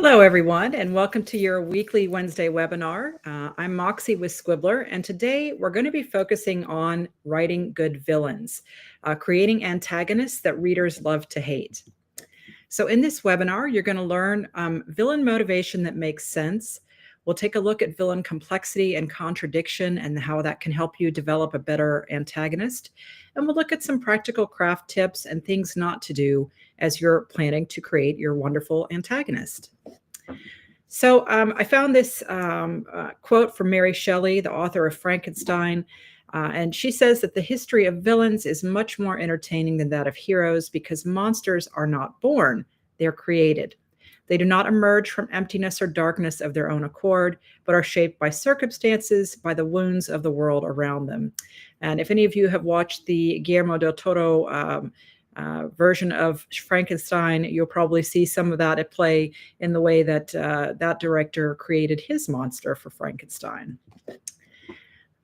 Hello, everyone, and welcome to your weekly Wednesday webinar. I'm Moxie with Squibbler, and today we're going to be focusing on writing good villains, creating antagonists that readers love to hate. So in this webinar, you're going to learn villain motivation that makes sense. We'll take a look at villain complexity and contradiction and how that can help you develop a better antagonist. And we'll look at some practical craft tips and things not to do as you're planning to create your wonderful antagonist. So I found this quote from Mary Shelley, the author of Frankenstein, and she says that the history of villains is much more entertaining than that of heroes because monsters are not born, they're created. They do not emerge from emptiness or darkness of their own accord, but are shaped by circumstances, by the wounds of the world around them. And if any of you have watched the Guillermo del Toro version of Frankenstein, you'll probably see some of that at play in the way that that director created his monster for Frankenstein.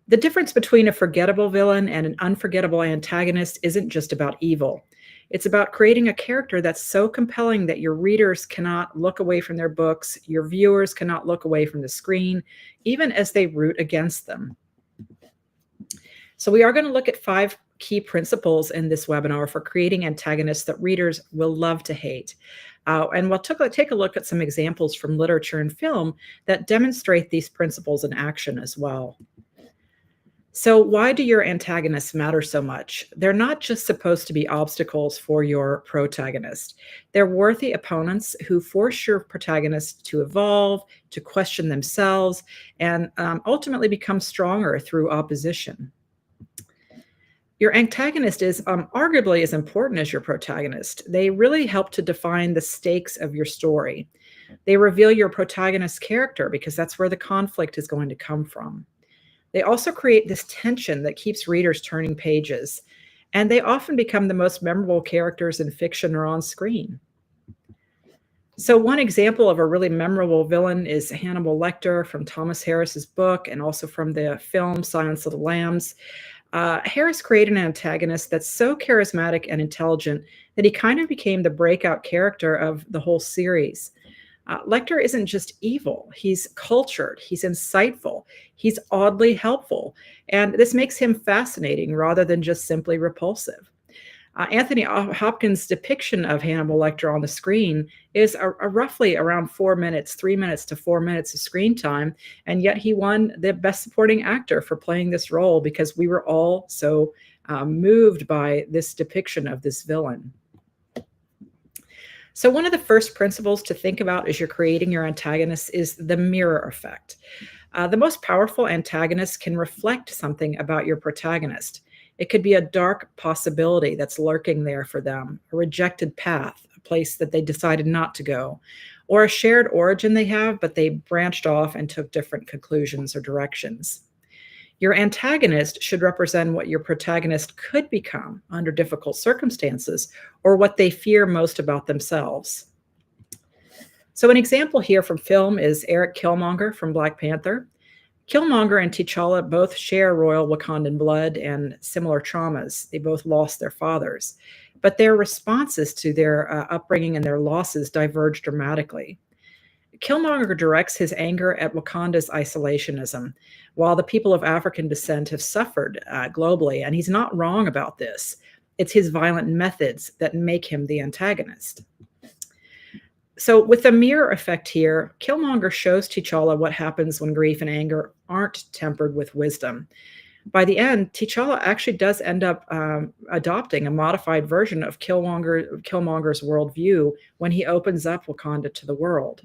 The difference between a forgettable villain and an unforgettable antagonist isn't just about evil. It's about creating a character that's so compelling that your readers cannot look away from their books, your viewers cannot look away from the screen, even as they root against them. So we are going to look at 5 key principles in this webinar for creating antagonists that readers will love to hate. And we'll take a look at some examples from literature and film that demonstrate these principles in action as well. So why do your antagonists matter so much? They're not just supposed to be obstacles for your protagonist. They're worthy opponents who force your protagonist to evolve, to question themselves, and ultimately become stronger through opposition. Your antagonist is arguably as important as your protagonist. They really help to define the stakes of your story. They reveal your protagonist's character because that's where the conflict is going to come from. They also create this tension that keeps readers turning pages, and they often become the most memorable characters in fiction or on screen. So one example of a really memorable villain is Hannibal Lecter from Thomas Harris's book and also from the film Silence of the Lambs. Harris created an antagonist that's so charismatic and intelligent that he kind of became the breakout character of the whole series. Lecter isn't just evil, he's cultured, he's insightful, he's oddly helpful, and this makes him fascinating rather than just simply repulsive. Anthony Hopkins' depiction of Hannibal Lecter on the screen is a roughly around 4 minutes, 3 minutes to 4 minutes of screen time, and yet he won the Best Supporting Actor for playing this role because we were all so moved by this depiction of this villain. So one of the first principles to think about as you're creating your antagonists is the mirror effect. The most powerful antagonists can reflect something about your protagonist. It could be a dark possibility that's lurking there for them, a rejected path, a place that they decided not to go, or a shared origin they have, but they branched off and took different conclusions or directions. Your antagonist should represent what your protagonist could become under difficult circumstances or what they fear most about themselves. So an example here from film is Eric Killmonger from Black Panther. Killmonger and T'Challa both share royal Wakandan blood and similar traumas. They both lost their fathers, but their responses to their upbringing and their losses diverge dramatically. Killmonger directs his anger at Wakanda's isolationism, while the people of African descent have suffered globally, and he's not wrong about this. It's his violent methods that make him the antagonist. So with the mirror effect here, Killmonger shows T'Challa what happens when grief and anger aren't tempered with wisdom. By the end, T'Challa actually does end up adopting a modified version of Killmonger's worldview when he opens up Wakanda to the world.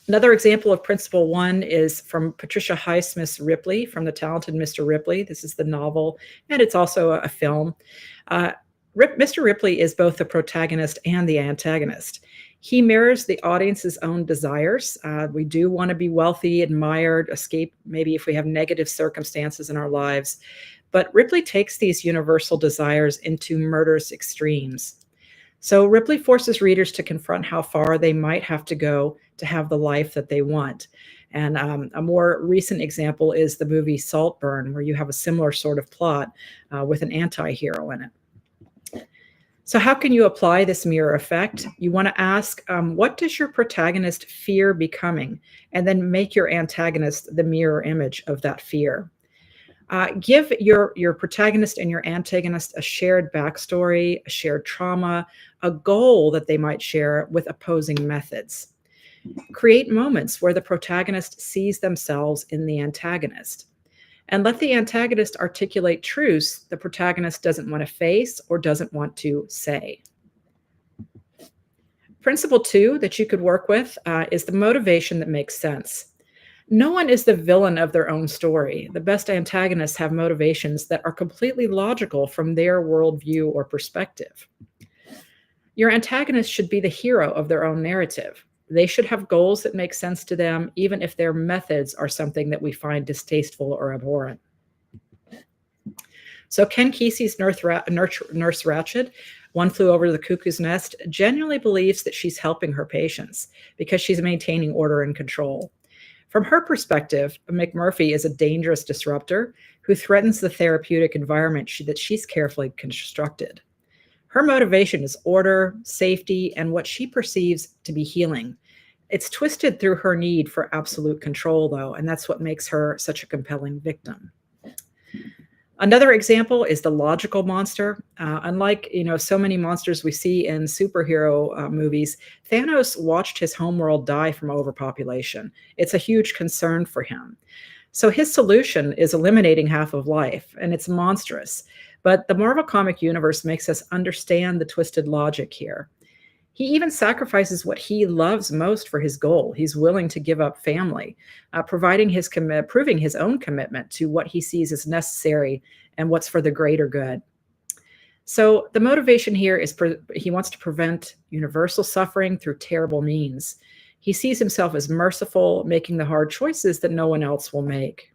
Another example of Principle 1 is from Patricia Highsmith's Ripley, from The Talented Mr. Ripley. This is the novel, and it's also a film. Mr. Ripley is both the protagonist and the antagonist. He mirrors the audience's own desires. We do want to be wealthy, admired, escape maybe if we have negative circumstances in our lives. But Ripley takes these universal desires into murderous extremes. So Ripley forces readers to confront how far they might have to go to have the life that they want. And a more recent example is the movie Saltburn, where you have a similar sort of plot with an anti-hero in it. So, how can you apply this mirror effect? You want to ask, what does your protagonist fear becoming? And then make your antagonist the mirror image of that fear. Give your protagonist and your antagonist a shared backstory, a shared trauma, a goal that they might share with opposing methods. Create moments where the protagonist sees themselves in the antagonist. And let the antagonist articulate truths the protagonist doesn't want to face or doesn't want to say. Principle two that you could work with is the motivation that makes sense. No one is the villain of their own story. The best antagonists have motivations that are completely logical from their worldview or perspective. Your antagonist should be the hero of their own narrative. They should have goals that make sense to them, even if their methods are something that we find distasteful or abhorrent. So Ken Kesey's Nurse Ratched, One Flew Over the Cuckoo's Nest, genuinely believes that she's helping her patients because she's maintaining order and control. From her perspective, McMurphy is a dangerous disruptor who threatens the therapeutic environment that she's carefully constructed. Her motivation is order, safety, and what she perceives to be healing. It's twisted through her need for absolute control, though, and that's what makes her such a compelling victim. Another example is the logical monster. Unlike so many monsters we see in superhero movies, Thanos watched his homeworld die from overpopulation. It's a huge concern for him. So his solution is eliminating half of life, and it's monstrous. But the Marvel comic universe makes us understand the twisted logic here. He even sacrifices what he loves most for his goal. He's willing to give up family, proving his own commitment to what he sees as necessary and what's for the greater good. So the motivation here is he wants to prevent universal suffering through terrible means. He sees himself as merciful, making the hard choices that no one else will make.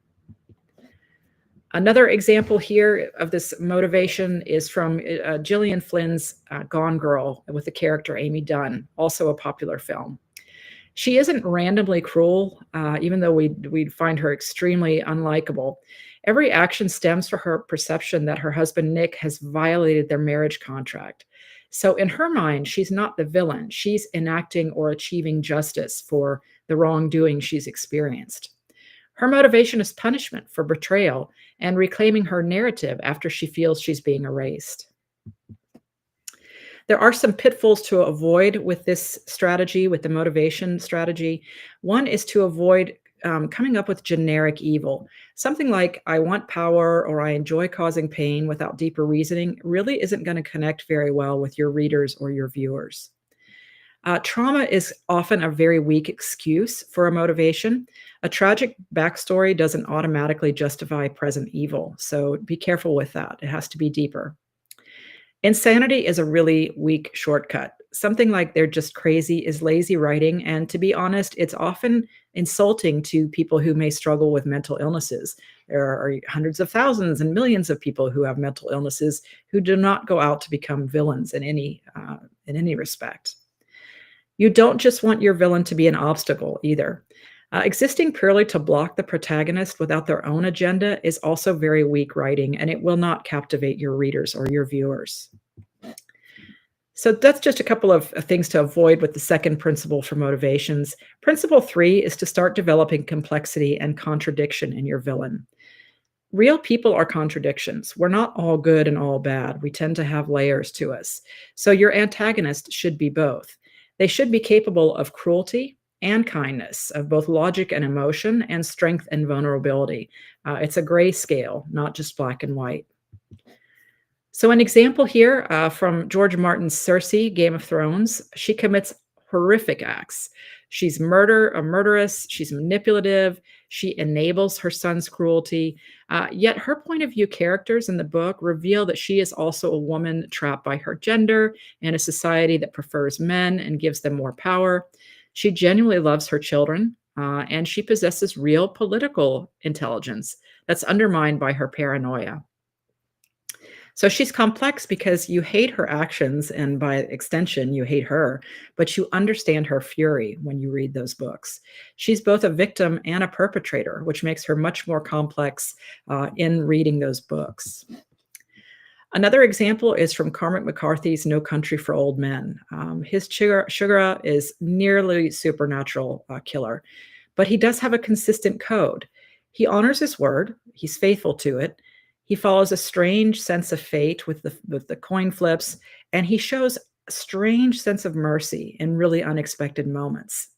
Another example here of this motivation is from Gillian Flynn's Gone Girl with the character Amy Dunn, also a popular film. She isn't randomly cruel, even though we'd find her extremely unlikable. Every action stems from her perception that her husband Nick has violated their marriage contract. So in her mind, she's not the villain. She's enacting or achieving justice for the wrongdoing she's experienced. Her motivation is punishment for betrayal and reclaiming her narrative after she feels she's being erased. There are some pitfalls to avoid with this strategy, with the motivation strategy. One is to avoid coming up with generic evil. Something like, I want power or I enjoy causing pain without deeper reasoning really isn't going to connect very well with your readers or your viewers. Trauma is often a very weak excuse for a motivation. A tragic backstory doesn't automatically justify present evil, so be careful with that. It has to be deeper. Insanity is a really weak shortcut. Something like they're just crazy is lazy writing, and to be honest, it's often insulting to people who may struggle with mental illnesses. There are hundreds of thousands and millions of people who have mental illnesses who do not go out to become villains in any respect. You don't just want your villain to be an obstacle either. Existing purely to block the protagonist without their own agenda is also very weak writing, and it will not captivate your readers or your viewers. So that's just a couple of things to avoid with the second principle for motivations. Principle 3 is to start developing complexity and contradiction in your villain. Real people are contradictions. We're not all good and all bad. We tend to have layers to us. So your antagonist should be both. They should be capable of cruelty and kindness, of both logic and emotion, and strength and vulnerability. It's a gray scale, not just black and white. So an example here from George Martin's Cersei, Game of Thrones, she commits horrific acts. She's a murderess, she's manipulative, she enables her son's cruelty, yet her point of view characters in the book reveal that she is also a woman trapped by her gender in a society that prefers men and gives them more power. She genuinely loves her children, and she possesses real political intelligence that's undermined by her paranoia. So she's complex because you hate her actions, and by extension, you hate her, but you understand her fury when you read those books. She's both a victim and a perpetrator, which makes her much more complex in reading those books. Another example is from Cormac McCarthy's No Country for Old Men. His Sugar is nearly supernatural killer, but he does have a consistent code. He honors his word, he's faithful to it. He follows a strange sense of fate with the coin flips, and he shows a strange sense of mercy in really unexpected moments.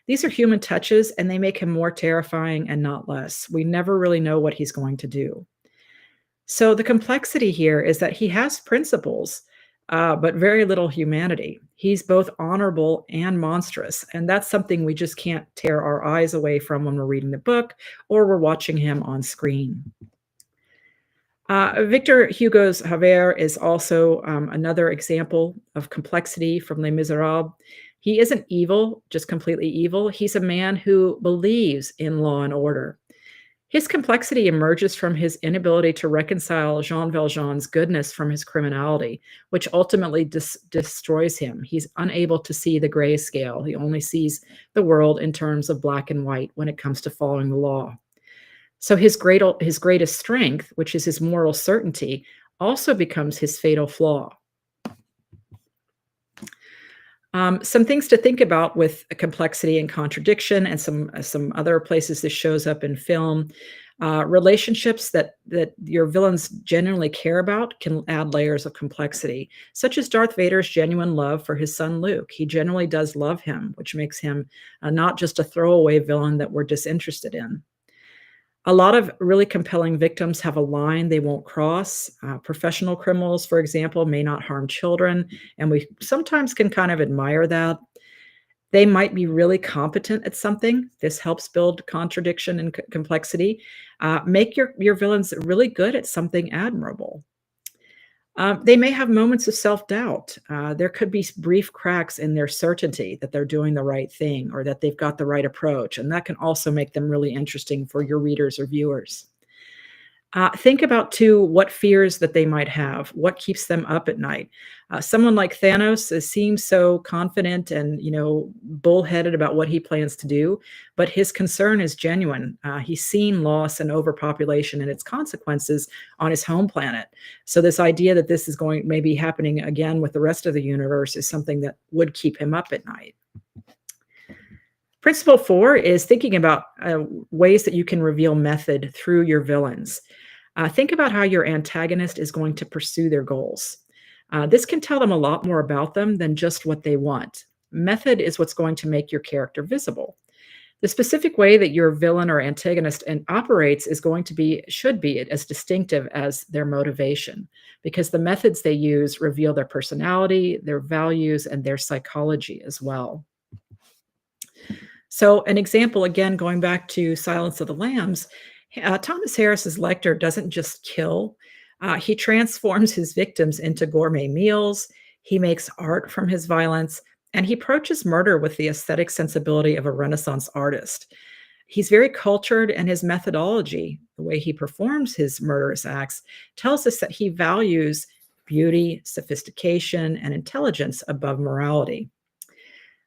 These are human touches, and they make him more terrifying and not less. We never really know what he's going to do. So the complexity here is that he has principles, but very little humanity. He's both honorable and monstrous, and that's something we just can't tear our eyes away from when we're reading the book or we're watching him on screen. Victor Hugo's Javert is also another example of complexity from Les Miserables. He isn't evil, just completely evil. He's a man who believes in law and order. His complexity emerges from his inability to reconcile Jean Valjean's goodness from his criminality, which ultimately destroys him. He's unable to see the grayscale. He only sees the world in terms of black and white when it comes to following the law. So his greatest strength, which is his moral certainty, also becomes his fatal flaw. Some things to think about with complexity and contradiction, and some other places this shows up in film. Relationships that your villains genuinely care about can add layers of complexity, such as Darth Vader's genuine love for his son Luke. He genuinely does love him, which makes him not just a throwaway villain that we're disinterested in. A lot of really compelling victims have a line they won't cross. Professional criminals, for example, may not harm children, and we sometimes can kind of admire that. They might be really competent at something. This helps build contradiction and complexity. Make your villains really good at something admirable. They may have moments of self-doubt. There could be brief cracks in their certainty that they're doing the right thing or that they've got the right approach, and that can also make them really interesting for your readers or viewers. Think about, too, what fears that they might have, what keeps them up at night. Someone like Thanos seems so confident and, bullheaded about what he plans to do, but his concern is genuine. He's seen loss and overpopulation and its consequences on his home planet. So this idea that this is maybe happening again with the rest of the universe is something that would keep him up at night. Principle 4 is thinking about ways that you can reveal method through your villains. Think about how your antagonist is going to pursue their goals. This can tell them a lot more about them than just what they want. Method is what's going to make your character visible. The specific way that your villain or antagonist operates should be as distinctive as their motivation, because the methods they use reveal their personality, their values, and their psychology as well. So an example, again, going back to Silence of the Lambs, Thomas Harris's Lecter doesn't just kill. He transforms his victims into gourmet meals. He makes art from his violence, and he approaches murder with the aesthetic sensibility of a Renaissance artist. He's very cultured, and his methodology, the way he performs his murderous acts, tells us that he values beauty, sophistication, and intelligence above morality.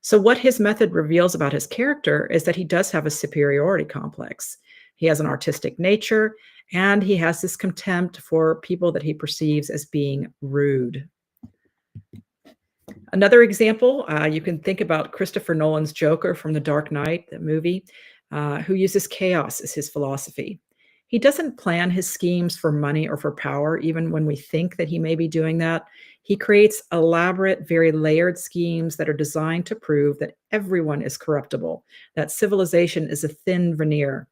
So what his method reveals about his character is that he does have a superiority complex. He has an artistic nature, and he has this contempt for people that he perceives as being rude. Another example, you can think about Christopher Nolan's Joker from The Dark Knight, the movie, who uses chaos as his philosophy. He doesn't plan his schemes for money or for power, even when we think that he may be doing that. He creates elaborate, very layered schemes that are designed to prove that everyone is corruptible, that civilization is a thin veneer.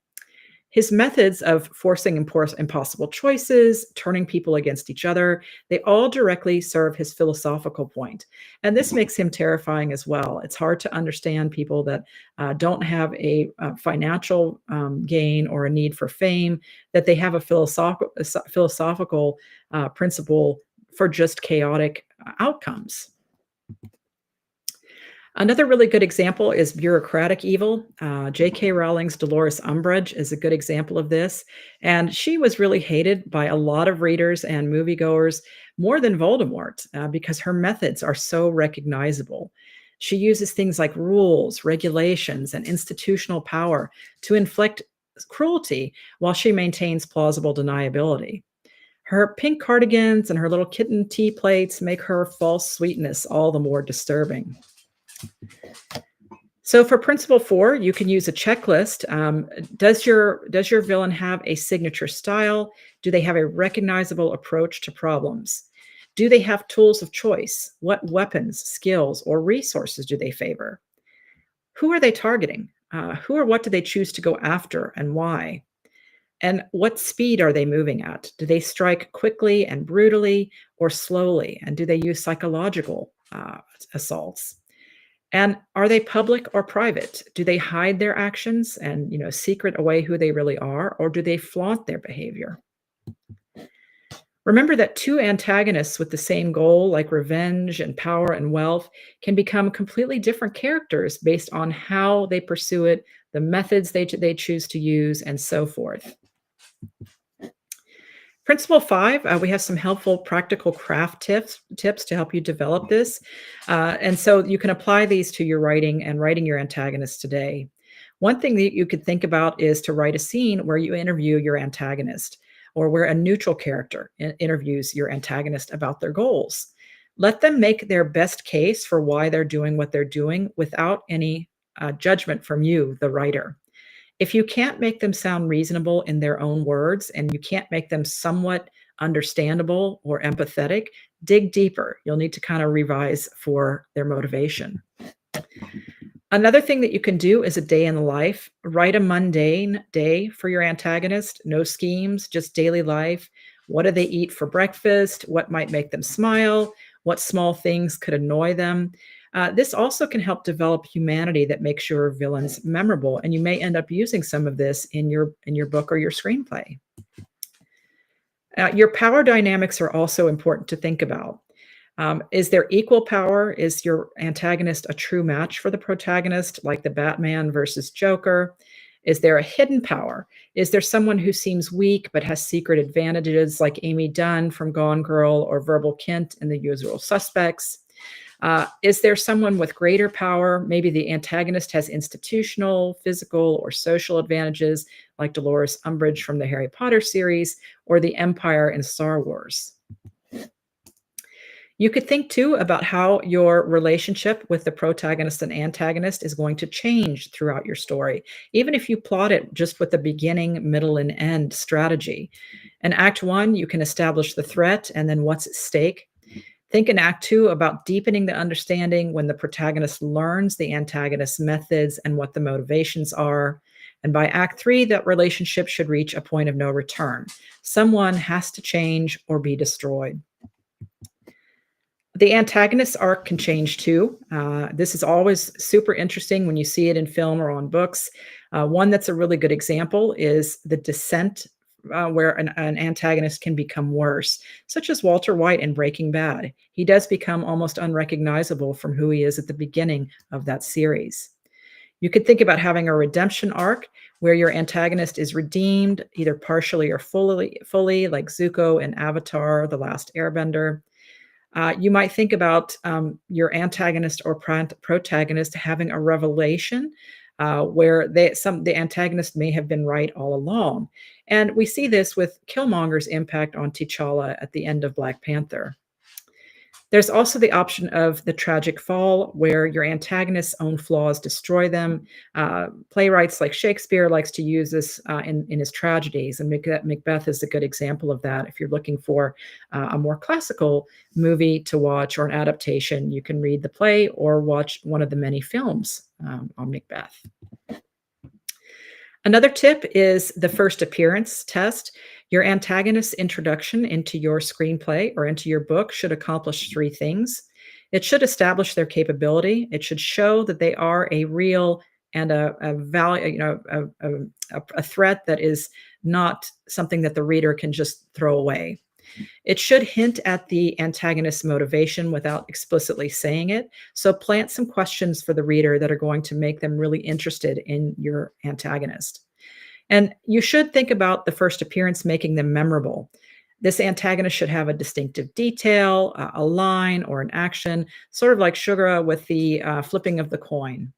His methods of forcing impossible choices, turning people against each other, they all directly serve his philosophical point. And this makes him terrifying as well. It's hard to understand people that don't have a financial gain or a need for fame, that they have a philosophical principle for just chaotic outcomes. Another really good example is bureaucratic evil. J.K. Rowling's Dolores Umbridge is a good example of this. And she was really hated by a lot of readers and moviegoers, more than Voldemort, because her methods are so recognizable. She uses things like rules, regulations, and institutional power to inflict cruelty while she maintains plausible deniability. Her pink cardigans and her little kitten tea plates make her false sweetness all the more disturbing. So for principle 4, you can use a checklist. Does your villain have a signature style? Do they have a recognizable approach to problems? Do they have tools of choice? What weapons, skills, or resources do they favor? Who are they targeting? Who or what do they choose to go after and why? And what speed are they moving at? Do they strike quickly and brutally or slowly? And do they use psychological assaults? And are they public or private? Do they hide their actions and, secret away who they really are, or do they flaunt their behavior? Remember that two antagonists with the same goal, like revenge and power and wealth, can become completely different characters based on how they pursue it, the methods they choose to use, and so forth. Principle 5, we have some helpful practical craft tips to help you develop this. And so you can apply these to your writing and writing your antagonists today. One thing that you could think about is to write a scene where you interview your antagonist or where a neutral character interviews your antagonist about their goals. Let them make their best case for why they're doing what they're doing without any judgment from you, the writer. If you can't make them sound reasonable in their own words and you can't make them somewhat understandable or empathetic, dig deeper. You'll need to kind of revise for their motivation. Another thing that you can do is a day in the life. Write a mundane day for your antagonist. No schemes, just daily life. What do they eat for breakfast? What might make them smile? What small things could annoy them? This also can help develop humanity that makes your villains memorable, and you may end up using some of this in your book or your screenplay. Your power dynamics are also important to think about. Is there equal power? Is your antagonist a true match for the protagonist, like the Batman versus Joker? Is there a hidden power? Is there someone who seems weak but has secret advantages, like Amy Dunn from Gone Girl or Verbal Kint in The Usual Suspects? Is there someone with greater power? Maybe the antagonist has institutional, physical, or social advantages, like Dolores Umbridge from the Harry Potter series or the Empire in Star Wars. You could think too about how your relationship with the protagonist and antagonist is going to change throughout your story, even if you plot it just with the beginning, middle, and end strategy. In Act 1, you can establish the threat and then what's at stake. Think in Act 2 about deepening the understanding when the protagonist learns the antagonist's methods and what the motivations are. And by Act 3, that relationship should reach a point of no return. Someone has to change or be destroyed. The antagonist's arc can change too. This is always super interesting when you see it in film or on books. One that's a really good example is The Descent, where an antagonist can become worse, such as Walter White in Breaking Bad. He does become almost unrecognizable from who he is at the beginning of that series. You could think about having a redemption arc where your antagonist is redeemed, either partially or fully, like Zuko in Avatar: The Last Airbender. You might think about your antagonist or protagonist having a revelation where the antagonist may have been right all along. And we see this with Killmonger's impact on T'Challa at the end of Black Panther. There's also the option of the tragic fall, where your antagonist's own flaws destroy them. Playwrights like Shakespeare likes to use this in his tragedies, and Macbeth is a good example of that. If you're looking for a more classical movie to watch or an adaptation, you can read the play or watch one of the many films on Macbeth. Another tip is the first appearance test. Your antagonist's introduction into your screenplay or into your book should accomplish 3 things. It should establish their capability. It should show that they are a real and a value, a threat that is not something that the reader can just throw away. It should hint at the antagonist's motivation without explicitly saying it. So plant some questions for the reader that are going to make them really interested in your antagonist. And you should think about the first appearance making them memorable. This antagonist should have a distinctive detail, a line, or an action, sort of like Sugar with the flipping of the coin.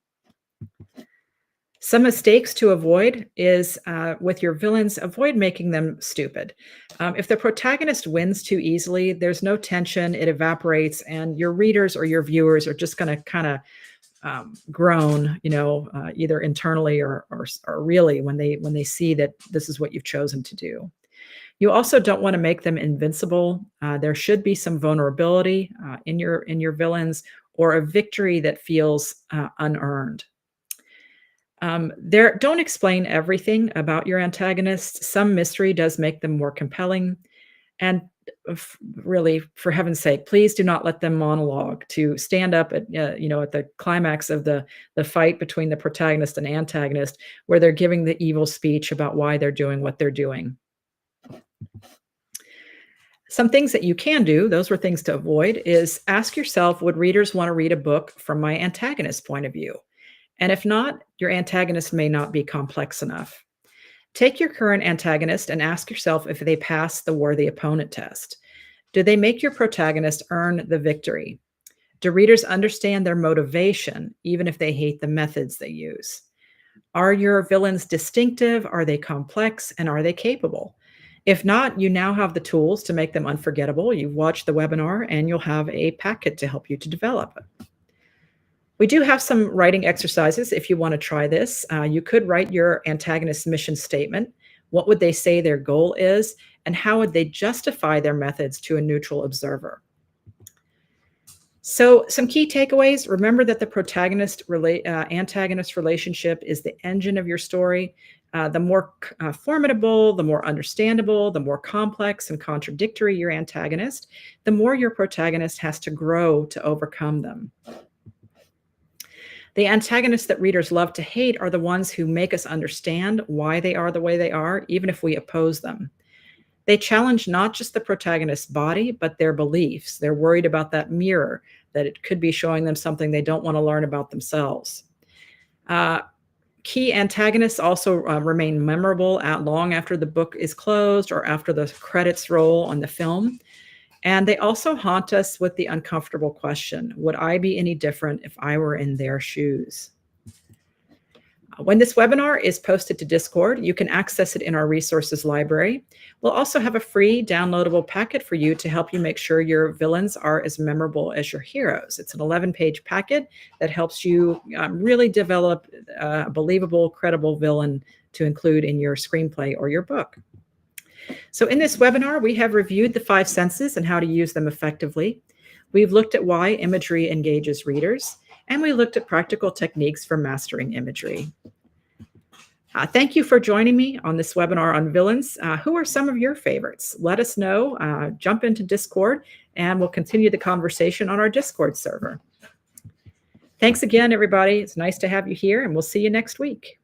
Some mistakes to avoid is with your villains, avoid making them stupid. If the protagonist wins too easily, there's no tension, it evaporates, and your readers or your viewers are just going to kind of groan, either internally or really when they see that this is what you've chosen to do. You also don't want to make them invincible. There should be some vulnerability in your villains, or a victory that feels unearned. Don't explain everything about your antagonists. Some mystery does make them more compelling. And really, for heaven's sake, please do not let them monologue to stand up at the climax of the fight between the protagonist and antagonist, where they're giving the evil speech about why they're doing what they're doing. Some things that you can do, those were things to avoid, is ask yourself, would readers want to read a book from my antagonist's point of view? And if not, your antagonist may not be complex enough. Take your current antagonist and ask yourself if they pass the worthy opponent test. Do they make your protagonist earn the victory? Do readers understand their motivation, even if they hate the methods they use? Are your villains distinctive? Are they complex? And are they capable? If not, you now have the tools to make them unforgettable. You've watched the webinar and you'll have a packet to help you to develop it. We do have some writing exercises if you want to try this. You could write your antagonist's mission statement. What would they say their goal is? And how would they justify their methods to a neutral observer? So some key takeaways: remember that the antagonist relationship is the engine of your story. The more formidable, the more understandable, the more complex and contradictory your antagonist, the more your protagonist has to grow to overcome them. The antagonists that readers love to hate are the ones who make us understand why they are the way they are, even if we oppose them. They challenge not just the protagonist's body, but their beliefs. They're worried about that mirror, that it could be showing them something they don't want to learn about themselves. Key antagonists also remain memorable long after the book is closed or after the credits roll on the film. And they also haunt us with the uncomfortable question, would I be any different if I were in their shoes? When this webinar is posted to Discord, you can access it in our resources library. We'll also have a free downloadable packet for you to help you make sure your villains are as memorable as your heroes. It's an 11-page packet that helps you really develop a believable, credible villain to include in your screenplay or your book. So in this webinar, we have reviewed the 5 senses and how to use them effectively. We've looked at why imagery engages readers, and we looked at practical techniques for mastering imagery. Thank you for joining me on this webinar on villains. Who are some of your favorites? Let us know. Jump into Discord, and we'll continue the conversation on our Discord server. Thanks again, everybody. It's nice to have you here, and we'll see you next week.